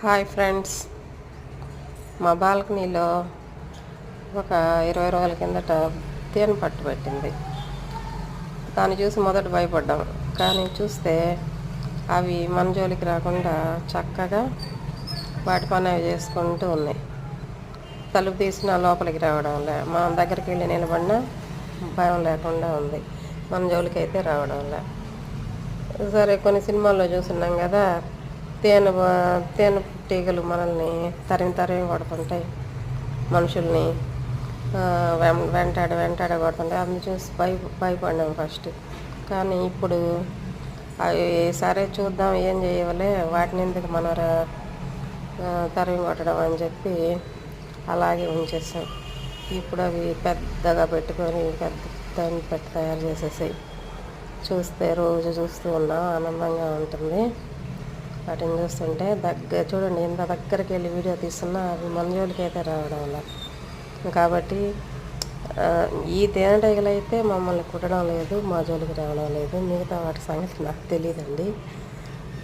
Hi friends, మా బాల్కనీలో ఒక 20 రోజుల కిందట తేనె పట్టు పెట్టింది. దాన్ని చూసి మొదట భయపడ్డాం, కానీ చూస్తే అవి మన జోలికి రాకుండా చక్కగా వాటి పని అవి చేసుకుంటూ ఉన్నాయి. తలుపు తీసినా లోపలికి రావడంలే, మనం దగ్గరికి వెళ్ళి నిలబడినా భయం లేకుండా ఉంది. మన జోలికి అయితే రావడంలే. సరే, కొన్ని సినిమాల్లో చూస్తున్నాం కదా, తేనె తీగలు మనల్ని తరిమి కొడుతుంటాయి, మనుషుల్ని వెంటాడ కొడుతుంటాయి. అందుని చూసి భయపడినాం ఫస్ట్. కానీ ఇప్పుడు అవి సరే చూద్దాం ఏం చేయవలే, వాటిని ఎందుకు మనం తరిమి కొట్టడం అని చెప్పి అలాగే ఉంచేసాం. ఇప్పుడు అవి పెద్దగా పెట్టుకొని పెట్టి తయారు చేసేసాయి. చూస్తే రోజు చూస్తూ ఉన్నాం, ఆనందంగా ఉంటుంది. వాటిని చూస్తుంటే చూడండి, ఎంత దగ్గరికి వెళ్ళి వీడియో తీస్తున్నా అవి మన జోలికి అయితే రావడం లేదు. కాబట్టి ఈ తేనెటీగలు అయితే మమ్మల్ని కుట్టడం లేదు, మా జోలికి రావడం లేదు. మిగతా వాటి సంగతి నాకు తెలియదండి.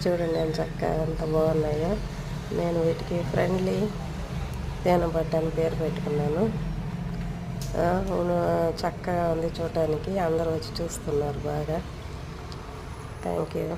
చూడండి నేను చక్కగా ఎంత బాగున్నాయో. నేను వీటికి ఫ్రెండ్లీ తేనె పట్టు అని పేరు పెట్టుకున్నాను. చక్కగా ఉంది చూడటానికి. అందరూ వచ్చి చూస్తున్నారు బాగా. Thank you.